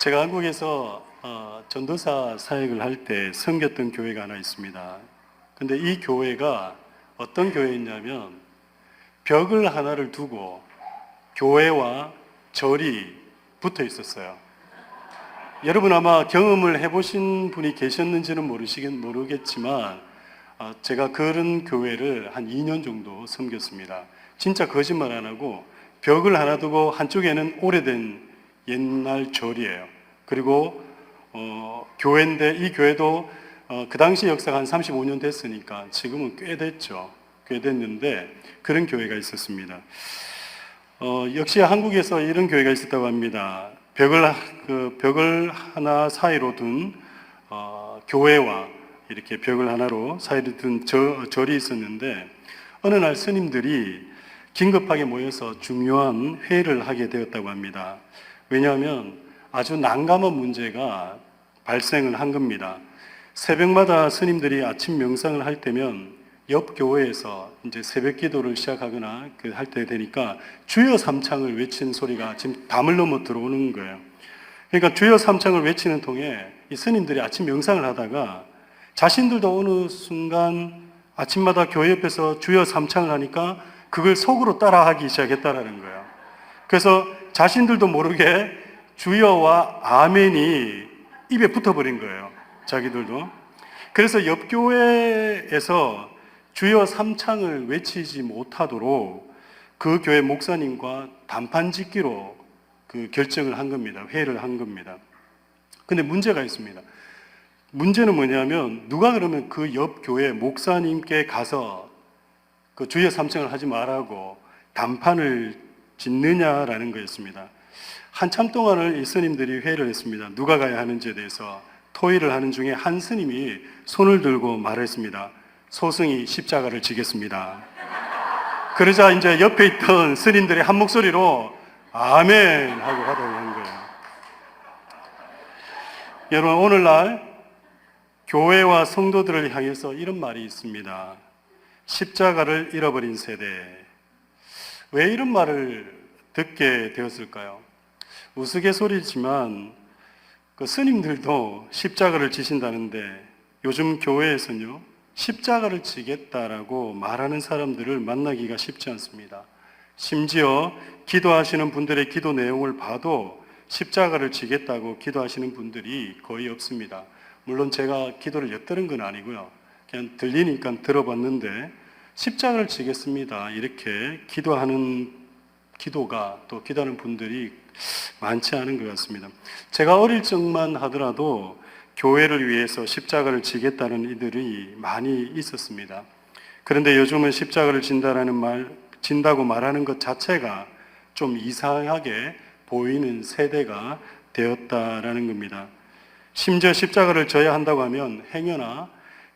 제가 한국에서 전도사 사역을 할 때 섬겼던 교회가 하나 있습니다. 근데 이 교회가 어떤 교회였냐면 벽을 하나를 두고 교회와 절이 붙어 있었어요. 여러분 아마 경험을 해보신 분이 계셨는지는 모르겠지만 제가 그런 교회를 한 2년 정도 섬겼습니다. 진짜 거짓말 안 하고 벽을 하나 두고 한쪽에는 오래된 옛날 절이에요. 그리고 교회인데 이 교회도 그 당시 역사가 한 35년 됐으니까 지금은 꽤 됐죠. 꽤 됐는데 그런 교회가 있었습니다. 역시 한국에서 이런 교회가 있었다고 합니다. 벽을 하나 사이로 둔 교회와 이렇게 벽을 하나로 사이로 둔 절이 있었는데 어느 날 스님들이 긴급하게 모여서 중요한 회의를 하게 되었다고 합니다. 왜냐하면 아주 난감한 문제가 발생을 한 겁니다. 새벽마다 스님들이 아침 명상을 할 때면 옆 교회에서 이제 새벽 기도를 시작하거나 할 때 되니까 주여 삼창을 외치는 소리가 지금 담을 넘어 들어오는 거예요. 그러니까 주여 삼창을 외치는 통에 이 스님들이 아침 명상을 하다가 자신들도 어느 순간 아침마다 교회 옆에서 주여 삼창을 하니까 그걸 속으로 따라하기 시작했다라는 거예요. 그래서 자신들도 모르게 주여와 아멘이 입에 붙어버린 거예요. 자기들도. 그래서 옆 교회에서 주여 삼창을 외치지 못하도록 그 교회 목사님과 단판 짓기로 그 결정을 한 겁니다. 회의를 한 겁니다. 근데 문제가 있습니다. 문제는 뭐냐면 누가 그러면 그 옆 교회 목사님께 가서 그 주여 삼창을 하지 말라고 단판을 짓느냐라는 거였습니다. 한참 동안을 이 스님들이 회의를 했습니다. 누가 가야 하는지에 대해서 토의를 하는 중에 한 스님이 손을 들고 말했습니다. 소승이 십자가를 지겠습니다. 그러자 이제 옆에 있던 스님들이 한 목소리로 아멘 하고 화답을 한 거예요. 여러분 오늘날 교회와 성도들을 향해서 이런 말이 있습니다. 십자가를 잃어버린 세대. 왜 이런 말을 듣게 되었을까요? 우스갯소리지만 그 스님들도 십자가를 지신다는데 요즘 교회에서는요 십자가를 지겠다라고 말하는 사람들을 만나기가 쉽지 않습니다. 심지어 기도하시는 분들의 기도 내용을 봐도 십자가를 지겠다고 기도하시는 분들이 거의 없습니다. 물론 제가 기도를 엿들은 건 아니고요. 그냥 들리니까 들어봤는데 십자가를 지겠습니다. 이렇게 기도하는 기도가 또 기도하는 분들이 많지 않은 것 같습니다. 제가 어릴 적만 하더라도 교회를 위해서 십자가를 지겠다는 이들이 많이 있었습니다. 그런데 요즘은 십자가를 진다고 말하는 것 자체가 좀 이상하게 보이는 세대가 되었다라는 겁니다. 심지어 십자가를 져야 한다고 하면 행여나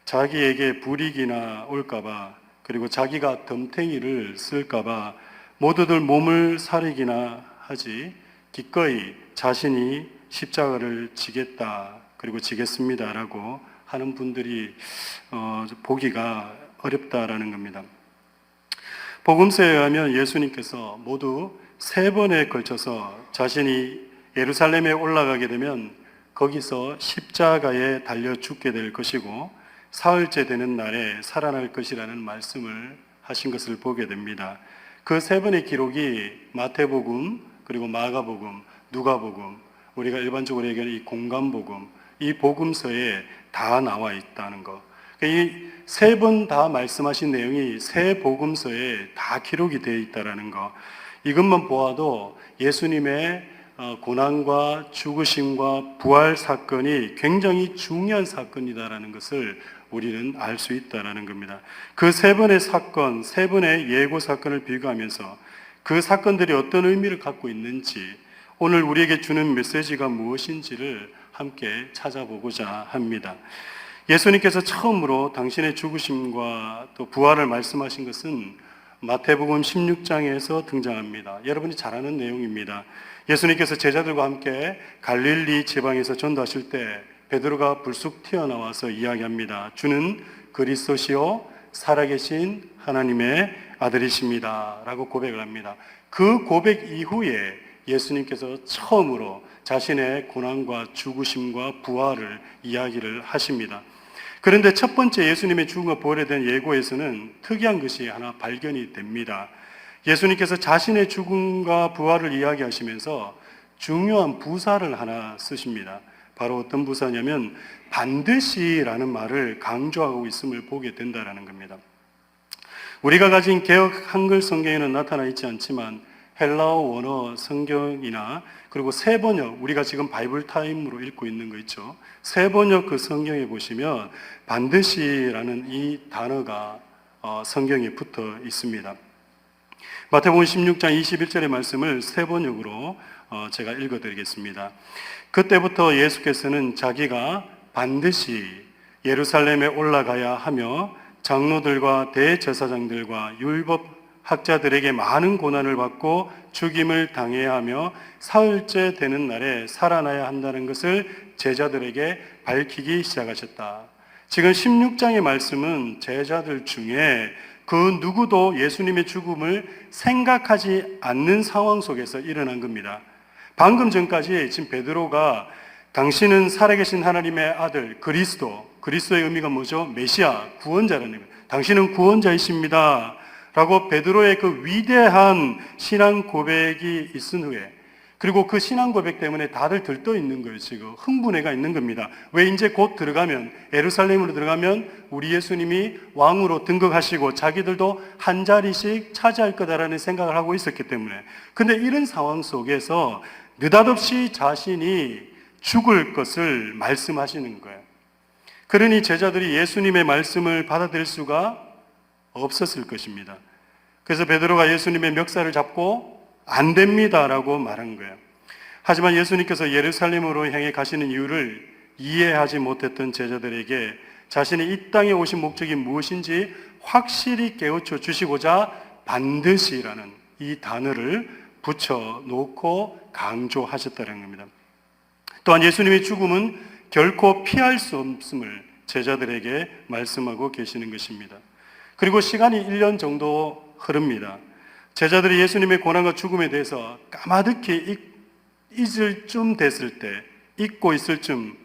자기에게 불이익이나 올까봐 그리고 자기가 덤탱이를 쓸까봐 모두들 몸을 사리기나 하지 기꺼이 자신이 십자가를 지겠다 그리고 지겠습니다라고 하는 분들이 보기가 어렵다라는 겁니다. 복음서에 의하면 예수님께서 모두 3번에 걸쳐서 자신이 예루살렘에 올라가게 되면 거기서 십자가에 달려 죽게 될 것이고 사흘째 되는 날에 살아날 것이라는 말씀을 하신 것을 보게 됩니다. 그 3번의 기록이 마태복음, 그리고 마가복음, 누가복음, 우리가 일반적으로 얘기하는 이 공관복음, 이 복음서에 다 나와 있다는 것. 이 3번 다 말씀하신 내용이 3 복음서에 다 기록이 되어 있다는 것. 이것만 보아도 예수님의 고난과 죽으심과 부활 사건이 굉장히 중요한 사건이다라는 것을 우리는 알 수 있다는 겁니다. 그 3번의 사건, 3번의 예고 사건을 비교하면서 그 사건들이 어떤 의미를 갖고 있는지 오늘 우리에게 주는 메시지가 무엇인지를 함께 찾아보고자 합니다. 예수님께서 처음으로 당신의 죽으심과 또 부활을 말씀하신 것은 마태복음 16장에서 등장합니다. 여러분이 잘 아는 내용입니다. 예수님께서 제자들과 함께 갈릴리 지방에서 전도하실 때 베드로가 불쑥 튀어나와서 이야기합니다. 주는 그리스도시요 살아계신 하나님의 아들이십니다 라고 고백을 합니다. 그 고백 이후에 예수님께서 처음으로 자신의 고난과 죽으심과 부활을 이야기를 하십니다. 그런데 첫 번째 예수님의 죽음과 부활에 대한 예고에서는 특이한 것이 하나 발견이 됩니다. 예수님께서 자신의 죽음과 부활을 이야기하시면서 중요한 부사를 하나 쓰십니다. 바로 어떤 부사냐면 반드시라는 말을 강조하고 있음을 보게 된다는 겁니다. 우리가 가진 개역 한글 성경에는 나타나 있지 않지만 헬라어 원어 성경이나 그리고 세번역, 우리가 지금 바이블 타임으로 읽고 있는 거 있죠. 세번역 그 성경에 보시면 반드시라는 이 단어가 성경에 붙어 있습니다. 마태복음 16장 21절의 말씀을 세번역으로 제가 읽어드리겠습니다. 그때부터 예수께서는 자기가 반드시 예루살렘에 올라가야 하며 장로들과 대제사장들과 율법 학자들에게 많은 고난을 받고 죽임을 당해야 하며 사흘째 되는 날에 살아나야 한다는 것을 제자들에게 밝히기 시작하셨다. 지금 16장의 말씀은 제자들 중에 그 누구도 예수님의 죽음을 생각하지 않는 상황 속에서 일어난 겁니다. 방금 전까지 지금 베드로가 당신은 살아계신 하나님의 아들 그리스도의 의미가 뭐죠? 메시아, 구원자라는 거예요. 당신은 구원자이십니다 라고 베드로의 그 위대한 신앙 고백이 있은 후에, 그리고 그 신앙 고백 때문에 다들 들떠 있는 거예요. 지금 흥분해가 있는 겁니다. 왜? 이제 곧 들어가면, 예루살렘으로 들어가면 우리 예수님이 왕으로 등극하시고 자기들도 한 자리씩 차지할 거다라는 생각을 하고 있었기 때문에. 근데 이런 상황 속에서 느닷없이 자신이 죽을 것을 말씀하시는 거예요. 그러니 제자들이 예수님의 말씀을 받아들일 수가 없었을 것입니다. 그래서 베드로가 예수님의 멱살을 잡고 안 됩니다라고 말한 거예요. 하지만 예수님께서 예루살렘으로 향해 가시는 이유를 이해하지 못했던 제자들에게 자신이 이 땅에 오신 목적이 무엇인지 확실히 깨우쳐 주시고자 반드시라는 이 단어를 붙여놓고 강조하셨다는 겁니다. 또한 예수님의 죽음은 결코 피할 수 없음을 제자들에게 말씀하고 계시는 것입니다. 그리고 시간이 1년 정도 흐릅니다. 제자들이 예수님의 고난과 죽음에 대해서 까마득히 잊을 쯤 됐을 때, 잊고 있을 쯤,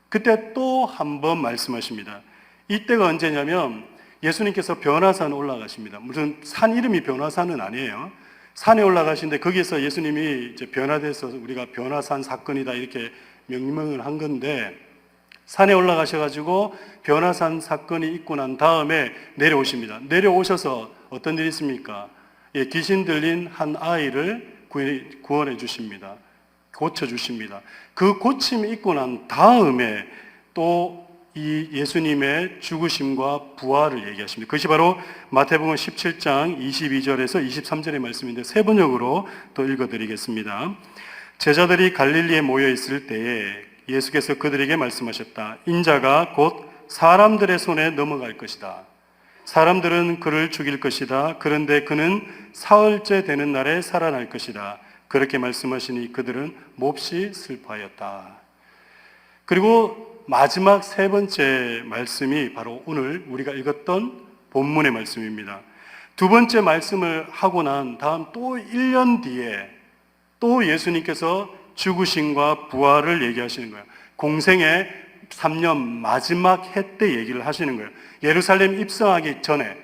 그때 또 한 번 말씀하십니다. 이때가 언제냐면 예수님께서 변화산 올라가십니다. 무슨 산 이름이 변화산은 아니에요. 산에 올라가시는데 거기에서 예수님이 이제 변화돼서 우리가 변화산 사건이다 이렇게 명명을 한 건데, 산에 올라가셔가지고 변화산 사건이 있고 난 다음에 내려오십니다. 내려오셔서 어떤 일이 있습니까? 귀신 들린 한 아이를 구원해 주십니다. 고쳐주십니다. 그 고침이 있고 난 다음에 또 이 예수님의 죽으심과 부활을 얘기하십니다. 그것이 바로 마태복음 17장 22절에서 23절의 말씀인데 세 번역으로 또 읽어드리겠습니다. 제자들이 갈릴리에 모여 있을 때에 예수께서 그들에게 말씀하셨다. 인자가 곧 사람들의 손에 넘어갈 것이다. 사람들은 그를 죽일 것이다. 그런데 그는 사흘째 되는 날에 살아날 것이다. 그렇게 말씀하시니 그들은 몹시 슬퍼하였다. 그리고 마지막 세 번째 말씀이 바로 오늘 우리가 읽었던 본문의 말씀입니다. 두 번째 말씀을 하고 난 다음 또 1년 뒤에 또 예수님께서 죽으심과 부활을 얘기하시는 거예요. 공생의 3년 마지막 해 때 얘기를 하시는 거예요. 예루살렘 입성하기 전에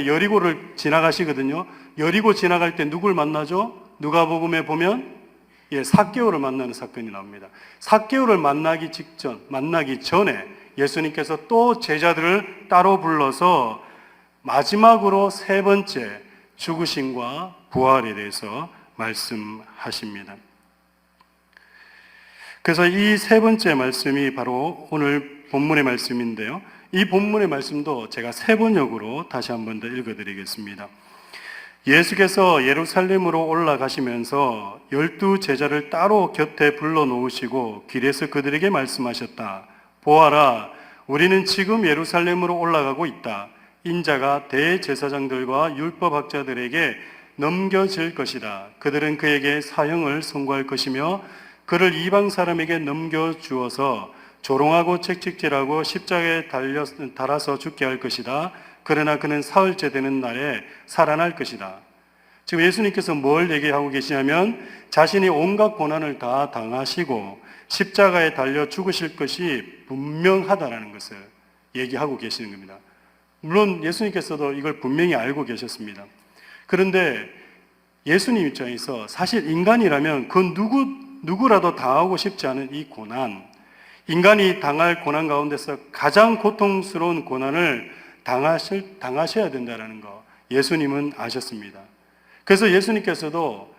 여리고를 지나가시거든요. 여리고 지나갈 때 누굴 만나죠? 누가복음에 보면 삭개오를 만나는 사건이 나옵니다. 삭개오를 만나기 전에 예수님께서 또 제자들을 따로 불러서 마지막으로 세 번째 죽으심과 부활에 대해서 말씀하십니다. 그래서 이 세 번째 말씀이 바로 오늘 본문의 말씀인데요. 이 본문의 말씀도 제가 세 번역으로 다시 한 번 더 읽어드리겠습니다. 예수께서 예루살렘으로 올라가시면서 12 제자를 따로 곁에 불러놓으시고 길에서 그들에게 말씀하셨다. 보아라, 우리는 지금 예루살렘으로 올라가고 있다. 인자가 대제사장들과 율법학자들에게 넘겨질 것이다. 그들은 그에게 사형을 선고할 것이며 그를 이방 사람에게 넘겨주어서 조롱하고 채찍질하고 십자가에 달아서 죽게 할 것이다. 그러나 그는 사흘째 되는 날에 살아날 것이다. 지금 예수님께서 뭘 얘기하고 계시냐면 자신이 온갖 고난을 다 당하시고 십자가에 달려 죽으실 것이 분명하다라는 것을 얘기하고 계시는 겁니다. 물론 예수님께서도 이걸 분명히 알고 계셨습니다. 그런데 예수님 입장에서 사실 인간이라면 그 누구라도 당하고 싶지 않은 이 고난, 인간이 당할 고난 가운데서 가장 고통스러운 고난을 당하셔야 된다는 거 예수님은 아셨습니다. 그래서 예수님께서도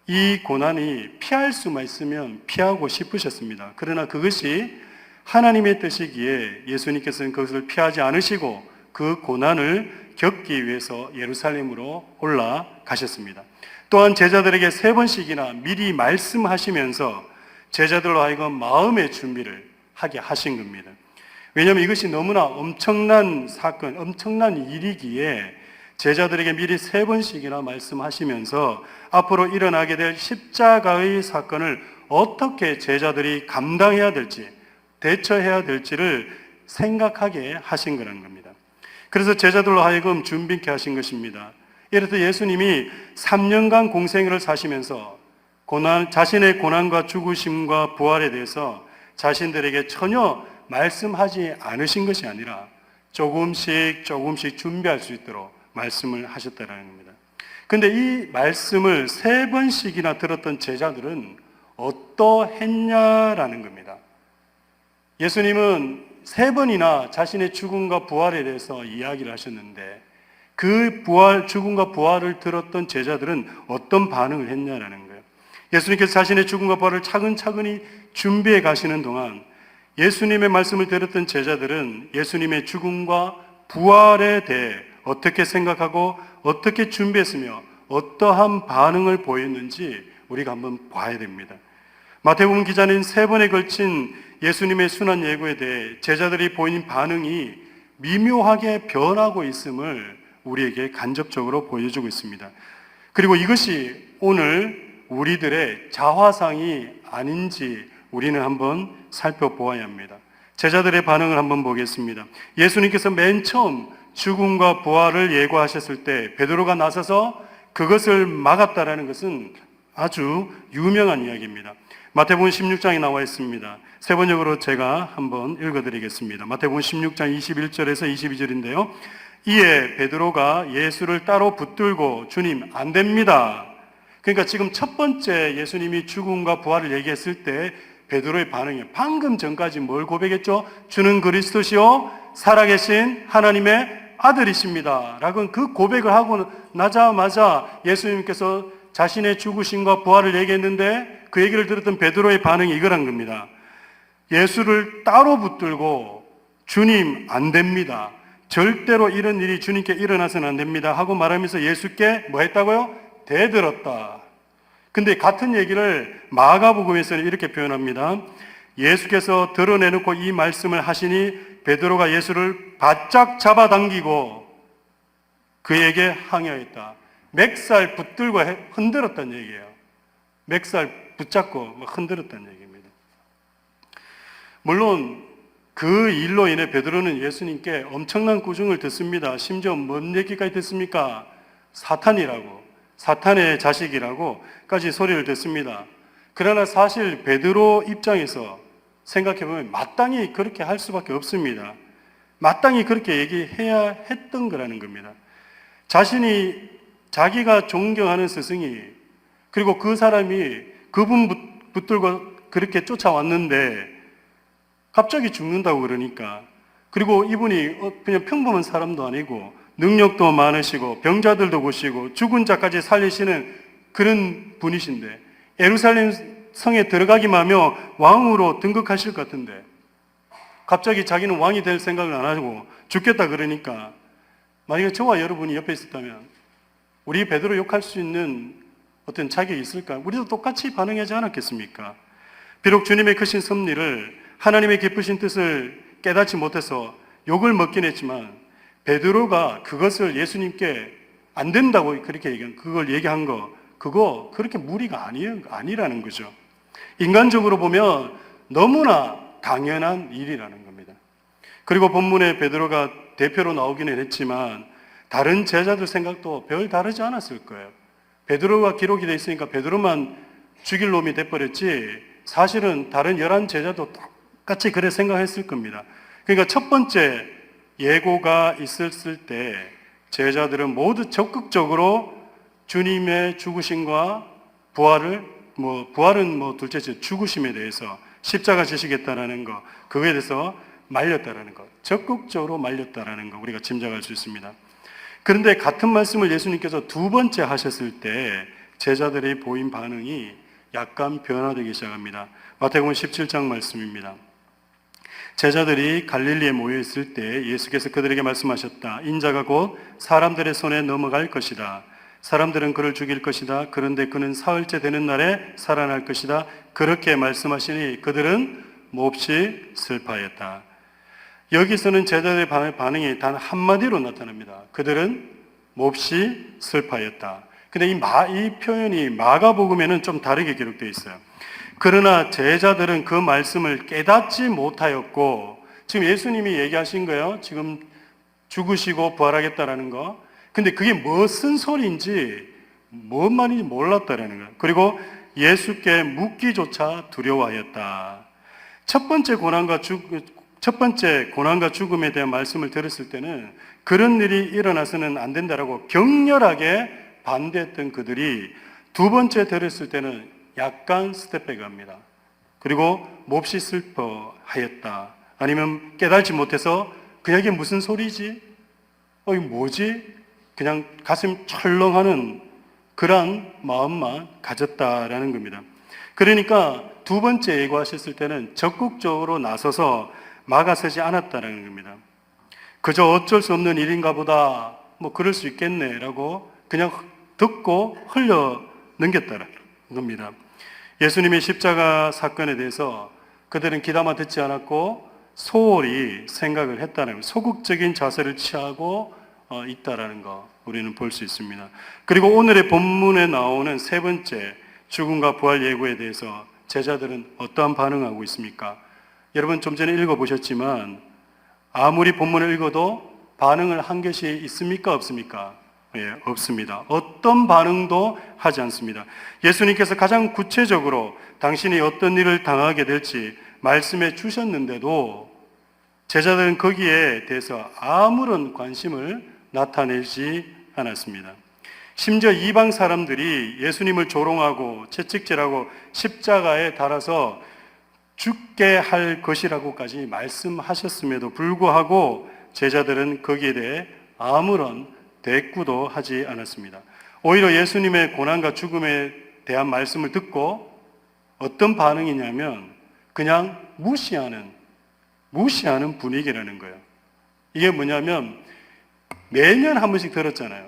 이 고난이 피할 수만 있으면 피하고 싶으셨습니다. 그러나 그것이 하나님의 뜻이기에 예수님께서는 그것을 피하지 않으시고 그 고난을 겪기 위해서 예루살렘으로 올라가셨습니다. 또한 제자들에게 3번씩이나 미리 말씀하시면서 제자들로 하여금 마음의 준비를 하게 하신 겁니다. 왜냐하면 이것이 너무나 엄청난 사건, 엄청난 일이기에 제자들에게 미리 3번씩이나 말씀하시면서 앞으로 일어나게 될 십자가의 사건을 어떻게 제자들이 감당해야 될지, 대처해야 될지를 생각하게 하신 거라는 겁니다. 그래서 제자들로 하여금 준비케 하신 것입니다. 예를 들어 예수님이 3년간 공생애를 사시면서 자신의 고난과 죽으심과 부활에 대해서 자신들에게 전혀 말씀하지 않으신 것이 아니라 조금씩 준비할 수 있도록 말씀을 하셨다는 겁니다. 그런데 이 말씀을 3번씩이나 들었던 제자들은 어떠했냐라는 겁니다. 예수님은 3번이나 자신의 죽음과 부활에 대해서 이야기를 하셨는데 그 죽음과 부활을 들었던 제자들은 어떤 반응을 했냐라는 거예요. 예수님께서 자신의 죽음과 부활을 차근차근히 준비해 가시는 동안 예수님의 말씀을 들었던 제자들은 예수님의 죽음과 부활에 대해 어떻게 생각하고 어떻게 준비했으며 어떠한 반응을 보였는지 우리가 한번 봐야 됩니다. 마태복음 기자는 3번에 걸친 예수님의 순환 예고에 대해 제자들이 보인 반응이 미묘하게 변하고 있음을 우리에게 간접적으로 보여주고 있습니다. 그리고 이것이 오늘 우리들의 자화상이 아닌지 우리는 한번 살펴보아야 합니다. 제자들의 반응을 한번 보겠습니다. 예수님께서 맨 처음 죽음과 부활을 예고하셨을 때 베드로가 나서서 그것을 막았다라는 것은 아주 유명한 이야기입니다. 마태복음 16장에 나와 있습니다. 세 번역으로 제가 한번 읽어드리겠습니다. 마태복음 16장 21절에서 22절인데요. 이에 베드로가 예수를 따로 붙들고 주님 안 됩니다. 그러니까 지금 첫 번째 예수님이 죽음과 부활을 얘기했을 때 베드로의 반응이 방금 전까지 뭘 고백했죠? 주는 그리스도시요 살아계신 하나님의 아들이십니다 라고 그 고백을 하고 나자마자 예수님께서 자신의 죽으심과 부활을 얘기했는데 그 얘기를 들었던 베드로의 반응이 이거란 겁니다. 예수를 따로 붙들고 주님 안 됩니다. 절대로 이런 일이 주님께 일어나서는 안 됩니다 하고 말하면서 예수께 뭐 했다고요? 대들었다. 근데 같은 얘기를 마가복음에서는 이렇게 표현합니다. 예수께서 드러내놓고 이 말씀을 하시니 베드로가 예수를 바짝 잡아당기고 그에게 항의하였다. 맥살 붙들고 흔들었다는 얘기예요. 맥살 붙잡고 흔들었다는 얘기입니다. 물론 그 일로 인해 베드로는 예수님께 엄청난 꾸중을 듣습니다. 심지어 뭔 얘기까지 듣습니까? 사탄이라고, 사탄의 자식이라고까지 소리를 듣습니다. 그러나 사실 베드로 입장에서 생각해보면 마땅히 그렇게 할 수밖에 없습니다. 마땅히 그렇게 얘기해야 했던 거라는 겁니다. 자기가 존경하는 스승이, 그리고 그 사람이 그분 붙들고 그렇게 쫓아왔는데 갑자기 죽는다고 그러니까, 그리고 이분이 그냥 평범한 사람도 아니고 능력도 많으시고 병자들도 고시고 죽은 자까지 살리시는 그런 분이신데 예루살렘 성에 들어가기만 하며 왕으로 등극하실 것 같은데 갑자기 자기는 왕이 될 생각을 안 하고 죽겠다 그러니까, 만약에 저와 여러분이 옆에 있었다면 우리 베드로 욕할 수 있는 어떤 자격이 있을까? 우리도 똑같이 반응하지 않았겠습니까? 비록 주님의 크신 섭리를, 하나님의 기쁘신 뜻을 깨닫지 못해서 욕을 먹긴 했지만 베드로가 그것을 예수님께 안 된다고 그렇게 그걸 얘기한 거, 그거 그렇게 무리가 아니라는 거죠. 인간적으로 보면 너무나 당연한 일이라는 겁니다. 그리고 본문에 베드로가 대표로 나오기는 했지만 다른 제자들 생각도 별 다르지 않았을 거예요. 베드로가 기록이 되어 있으니까 베드로만 죽일 놈이 돼버렸지, 사실은 다른 11 제자도 똑같이 그래 생각했을 겁니다. 그러니까 첫 번째 예고가 있었을 때 제자들은 모두 적극적으로 주님의 죽으심과 부활은 둘째째 죽으심에 대해서 십자가 지시겠다라는 거, 그거에 대해서 말렸다라는 것, 적극적으로 말렸다라는 거 우리가 짐작할 수 있습니다. 그런데 같은 말씀을 예수님께서 두 번째 하셨을 때 제자들의 보인 반응이 약간 변화되기 시작합니다. 마태복음 17장 말씀입니다. 제자들이 갈릴리에 모여 있을 때 예수께서 그들에게 말씀하셨다. 인자가 곧 사람들의 손에 넘어갈 것이다. 사람들은 그를 죽일 것이다. 그런데 그는 사흘째 되는 날에 살아날 것이다. 그렇게 말씀하시니 그들은 몹시 슬퍼하였다. 여기서는 제자들의 반응이 단 한마디로 나타납니다. 그들은 몹시 슬퍼하였다. 근데 이 표현이 마가복음에는 좀 다르게 기록되어 있어요. 그러나 제자들은 그 말씀을 깨닫지 못하였고, 지금 예수님이 얘기하신 거예요. 지금 죽으시고 부활하겠다라는 거. 근데 그게 무슨 소리인지, 뭔 말인지 몰랐다라는 거예요. 그리고 예수께 묻기조차 두려워하였다. 첫 번째 고난과 죽음에 대한 말씀을 들었을 때는 그런 일이 일어나서는 안 된다라고 격렬하게 반대했던 그들이 두 번째 들었을 때는 약간 스텝백 합니다. 그리고 몹시 슬퍼하였다. 아니면 깨달지 못해서 그에게 무슨 소리지? 이거 뭐지? 그냥 가슴 철렁하는 그런 마음만 가졌다라는 겁니다. 그러니까 두 번째 예고하셨을 때는 적극적으로 나서서 막아서지 않았다는 겁니다. 그저 어쩔 수 없는 일인가 보다, 그럴 수 있겠네라고 그냥 듣고 흘려 넘겼다는 겁니다. 예수님의 십자가 사건에 대해서 그들은 귀담아 듣지 않았고 소홀히 생각을 했다는 거예요. 소극적인 자세를 취하고 있다라는 거 우리는 볼 수 있습니다. 그리고 오늘의 본문에 나오는 세 번째 죽음과 부활 예고에 대해서 제자들은 어떠한 반응하고 있습니까? 여러분 좀 전에 읽어보셨지만 아무리 본문을 읽어도 반응을 한 것이 있습니까? 없습니까? 예, 없습니다. 어떤 반응도 하지 않습니다. 예수님께서 가장 구체적으로 당신이 어떤 일을 당하게 될지 말씀해 주셨는데도 제자들은 거기에 대해서 아무런 관심을 나타내지 않았습니다. 심지어 이방 사람들이 예수님을 조롱하고 채찍질하고 십자가에 달아서 죽게 할 것이라고까지 말씀하셨음에도 불구하고 제자들은 거기에 대해 아무런 대꾸도 하지 않았습니다. 오히려 예수님의 고난과 죽음에 대한 말씀을 듣고 어떤 반응이냐면 그냥 무시하는 분위기라는 거예요. 이게 뭐냐면 매년 한 번씩 들었잖아요.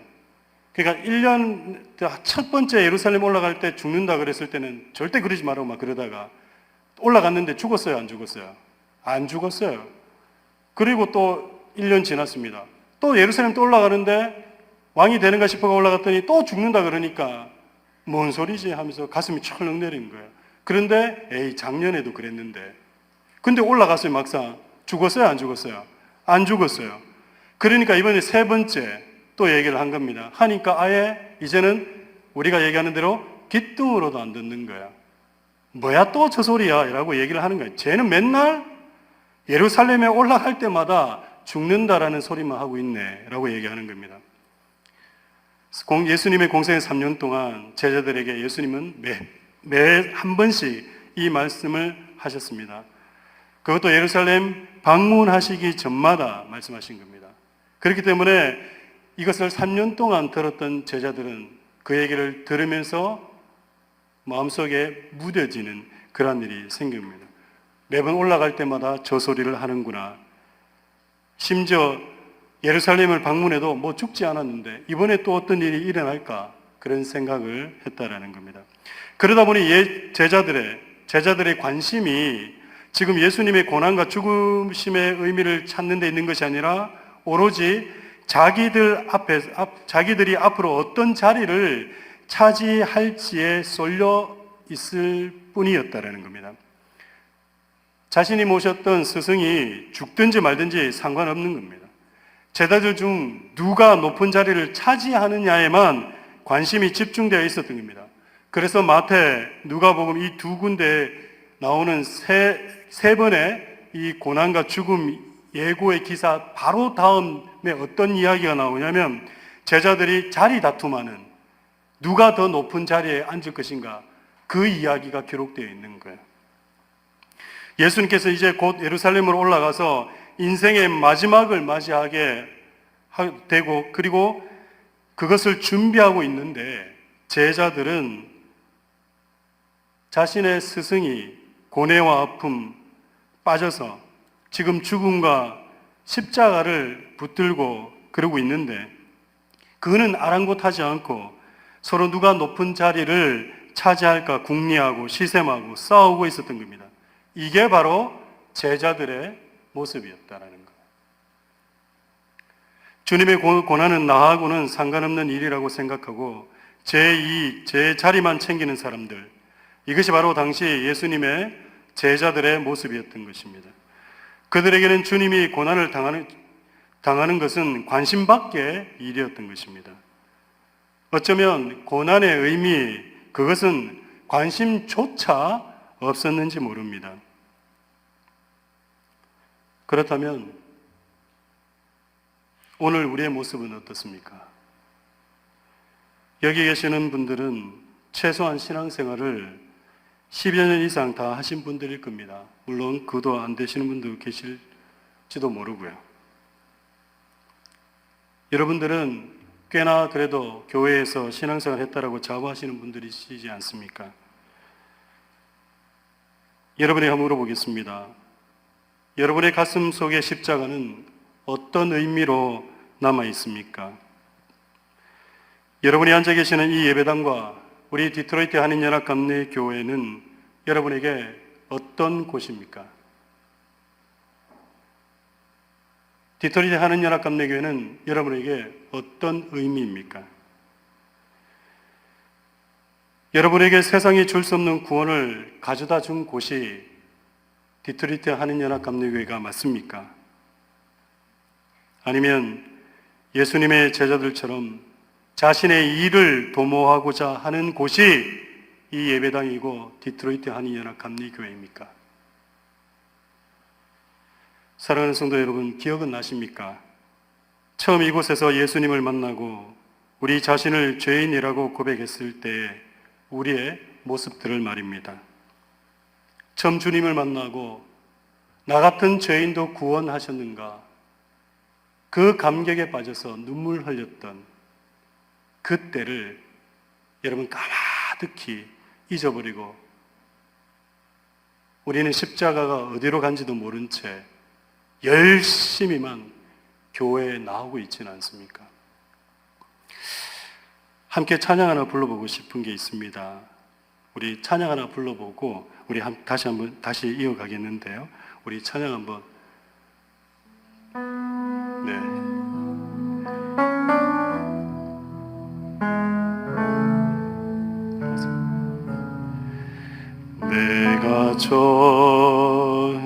그러니까 1년 첫 번째 예루살렘 올라갈 때 죽는다 그랬을 때는 절대 그러지 말라고 막 그러다가 올라갔는데 죽었어요, 안 죽었어요? 안 죽었어요. 그리고 또 1년 지났습니다. 또 예루살렘 또 올라가는데 왕이 되는가 싶어가 올라갔더니 또 죽는다 그러니까 뭔 소리지 하면서 가슴이 철렁 내린 거예요. 그런데 작년에도 그랬는데 근데 올라갔어요. 막상 죽었어요, 안 죽었어요? 안 죽었어요. 그러니까 이번에 세 번째 또 얘기를 한 겁니다. 하니까 아예 이제는 우리가 얘기하는 대로 귀뚱으로도 안 듣는 거야. 뭐야 또 저 소리야 라고 얘기를 하는 거예요. 쟤는 맨날 예루살렘에 올라갈 때마다 죽는다라는 소리만 하고 있네 라고 얘기하는 겁니다. 예수님의 공생의 3년 동안 제자들에게 예수님은 매 한 번씩 이 말씀을 하셨습니다. 그것도 예루살렘 방문하시기 전마다 말씀하신 겁니다. 그렇기 때문에 이것을 3년 동안 들었던 제자들은 그 얘기를 들으면서 마음속에 무뎌지는 그런 일이 생깁니다. 매번 올라갈 때마다 저 소리를 하는구나. 심지어 예루살렘을 방문해도 뭐 죽지 않았는데 이번에 또 어떤 일이 일어날까 그런 생각을 했다라는 겁니다. 그러다 보니 제자들의 관심이 지금 예수님의 고난과 죽으심의 의미를 찾는 데 있는 것이 아니라 오로지 자기들이 앞으로 어떤 자리를 차지할지에 쏠려 있을 뿐이었다라는 겁니다. 자신이 모셨던 스승이 죽든지 말든지 상관없는 겁니다. 제자들 중 누가 높은 자리를 차지하느냐에만 관심이 집중되어 있었던 겁니다. 그래서 마태, 누가복음 이 두 군데에 나오는 세 번의 이 고난과 죽음 예고의 기사 바로 다음에 어떤 이야기가 나오냐면 제자들이 자리 다툼하는, 누가 더 높은 자리에 앉을 것인가, 그 이야기가 기록되어 있는 거예요. 예수님께서 이제 곧 예루살렘으로 올라가서 인생의 마지막을 맞이하게 되고, 그리고 그것을 준비하고 있는데 제자들은 자신의 스승이 고뇌와 아픔 빠져서 지금 죽음과 십자가를 붙들고 그러고 있는데, 그는 아랑곳하지 않고 서로 누가 높은 자리를 차지할까 궁리하고 시샘하고 싸우고 있었던 겁니다. 이게 바로 제자들의 모습이었다라는 거예요. 주님의 고난은 나하고는 상관없는 일이라고 생각하고 제 자리만 챙기는 사람들, 이것이 바로 당시 예수님의 제자들의 모습이었던 것입니다. 그들에게는 주님이 고난을 당하는 것은 관심 밖의 일이었던 것입니다. 어쩌면 고난의 의미, 그것은 관심조차 없었는지 모릅니다. 그렇다면 오늘 우리의 모습은 어떻습니까? 여기 계시는 분들은 최소한 신앙생활을 10여 년 이상 다 하신 분들일 겁니다. 물론 그도 안 되시는 분도 계실지도 모르고요. 여러분들은 꽤나 그래도 교회에서 신앙생활 했다라고 자부하시는 분들이시지 않습니까? 여러분에게 한번 물어보겠습니다. 여러분의 가슴 속의 십자가는 어떤 의미로 남아 있습니까? 여러분이 앉아 계시는 이 예배당과 우리 디트로이트 한인연합감리교회는 여러분에게 어떤 곳입니까? 디트로이트 한인연합감리교회는 여러분에게 어떤 의미입니까? 여러분에게 세상이 줄 수 없는 구원을 가져다 준 곳이 디트로이트 한인연합감리교회가 맞습니까? 아니면 예수님의 제자들처럼 자신의 일을 도모하고자 하는 곳이 이 예배당이고 디트로이트 한인연합감리교회입니까? 사랑하는 성도 여러분, 기억은 나십니까? 처음 이곳에서 예수님을 만나고 우리 자신을 죄인이라고 고백했을 때 우리의 모습들을 말입니다. 처음 주님을 만나고 나 같은 죄인도 구원하셨는가, 그 감격에 빠져서 눈물 흘렸던 그때를 여러분 까마득히 잊어버리고 우리는 십자가가 어디로 간지도 모른 채 열심히만 교회에 나오고 있지는 않습니까? 함께 찬양 하나 불러보고 싶은 게 있습니다. 우리 찬양 하나 불러보고 우리 다시 이어가겠는데요. 우리 찬양 한번. 네. 내가 처음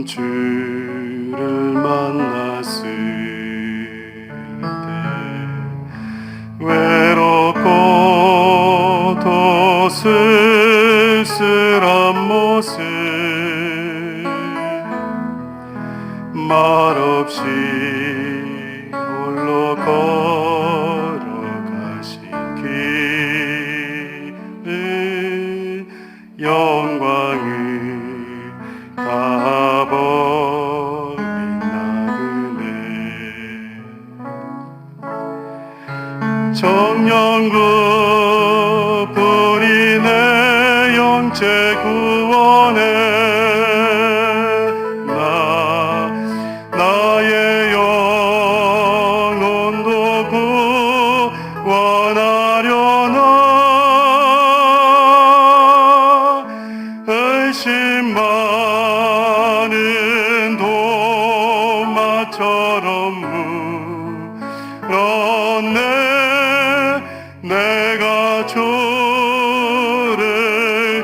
주를 만났을 때 외롭고 또 쓸쓸한 모습 말없이 홀로 걸어가신 길을 영광을 가버린 나그네 정령그 뿌리 내 영체 구원에 나의 영혼도 구원하려나 의심 많은 도마처럼 물었네 내가 주를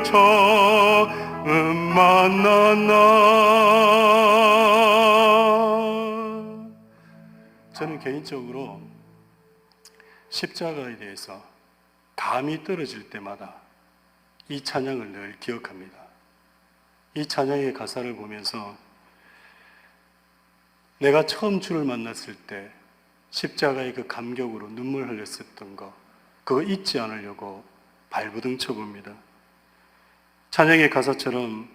처음 만난 날 저는 개인적으로 십자가에 대해서 감이 떨어질 때마다 이 찬양을 늘 기억합니다. 이 찬양의 가사를 보면서 내가 처음 주를 만났을 때 십자가의 그 감격으로 눈물 흘렸었던 거, 그거 잊지 않으려고 발버둥 쳐봅니다. 찬양의 가사처럼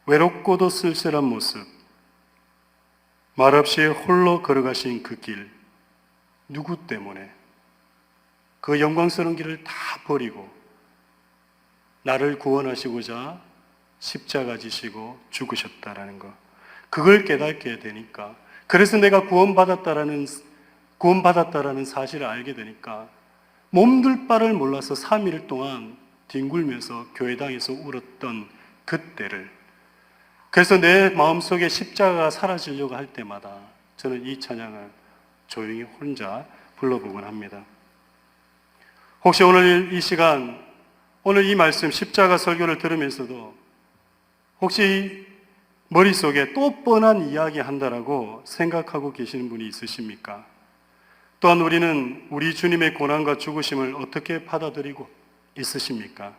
외롭고도 쓸쓸한 모습, 말없이 홀로 걸어가신 그 길, 누구 때문에 그 영광스러운 길을 다 버리고 나를 구원하시고자 십자가 지시고 죽으셨다라는 것, 그걸 깨닫게 되니까, 그래서 내가 구원받았다라는 사실을 알게 되니까 몸둘 바를 몰라서 3일 동안 뒹굴면서 교회당에서 울었던 그때를, 그래서 내 마음속에 십자가가 사라지려고 할 때마다 저는 이 찬양을 조용히 혼자 불러보곤 합니다. 혹시 오늘 이 시간, 오늘 이 말씀 십자가 설교를 들으면서도 혹시 머릿속에 또 뻔한 이야기 한다라고 생각하고 계시는 분이 있으십니까? 또한 우리는 우리 주님의 고난과 죽으심을 어떻게 받아들이고 있으십니까?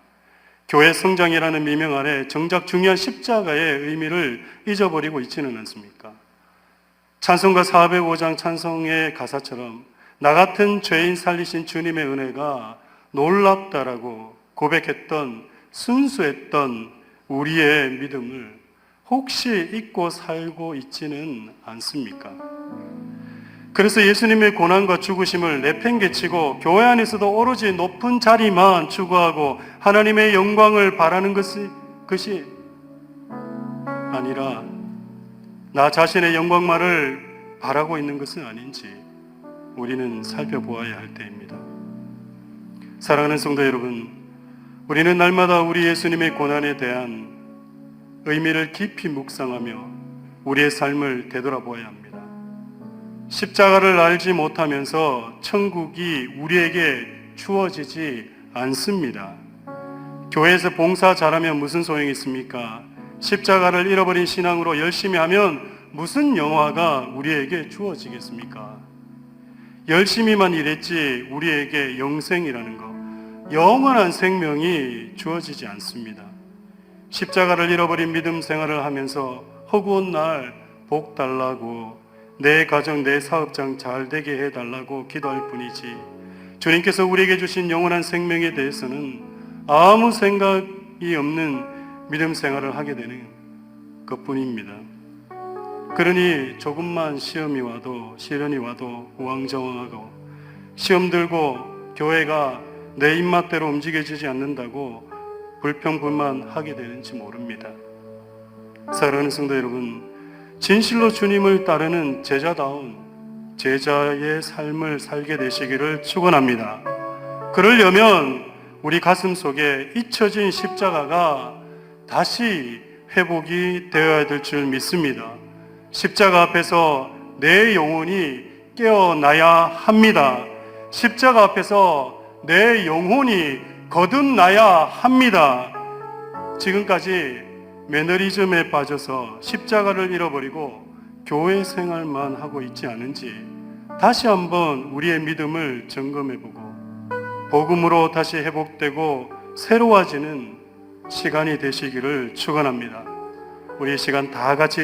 교회 성장이라는 미명 아래 정작 중요한 십자가의 의미를 잊어버리고 있지는 않습니까? 찬송가 405장 찬송의 가사처럼 나 같은 죄인 살리신 주님의 은혜가 놀랍다라고 고백했던 순수했던 우리의 믿음을 혹시 잊고 살고 있지는 않습니까? 그래서 예수님의 고난과 죽으심을 내팽개치고 교회 안에서도 오로지 높은 자리만 추구하고 하나님의 영광을 바라는 것이 아니라 나 자신의 영광만을 바라고 있는 것은 아닌지 우리는 살펴보아야 할 때입니다. 사랑하는 성도 여러분, 우리는 날마다 우리 예수님의 고난에 대한 의미를 깊이 묵상하며 우리의 삶을 되돌아보아야 합니다. 십자가를 알지 못하면서 천국이 우리에게 주어지지 않습니다. 교회에서 봉사 잘하면 무슨 소용이 있습니까? 십자가를 잃어버린 신앙으로 열심히 하면 무슨 영화가 우리에게 주어지겠습니까? 열심히만 일했지 우리에게 영생이라는 것, 영원한 생명이 주어지지 않습니다. 십자가를 잃어버린 믿음 생활을 하면서 허구한 날 복 달라고, 내 가정, 내 사업장 잘 되게 해달라고 기도할 뿐이지 주님께서 우리에게 주신 영원한 생명에 대해서는 아무 생각이 없는 믿음 생활을 하게 되는 것뿐입니다. 그러니 조금만 시험이 와도, 시련이 와도 우왕좌왕하고, 시험 들고 교회가 내 입맛대로 움직여지지 않는다고 불평불만하게 되는지 모릅니다. 사랑하는 성도 여러분, 진실로 주님을 따르는 제자다운 제자의 삶을 살게 되시기를 축원합니다. 그러려면 우리 가슴 속에 잊혀진 십자가가 다시 회복이 되어야 될 줄 믿습니다. 십자가 앞에서 내 영혼이 깨어나야 합니다. 십자가 앞에서 내 영혼이 거듭나야 합니다. 지금까지 매너리즘에 빠져서 십자가를 잃어버리고 교회 생활만 하고 있지 않은지 다시 한번 우리의 믿음을 점검해보고 복음으로 다시 회복되고 새로워지는 시간이 되시기를 축원합니다. 우리 이 시간 다 같이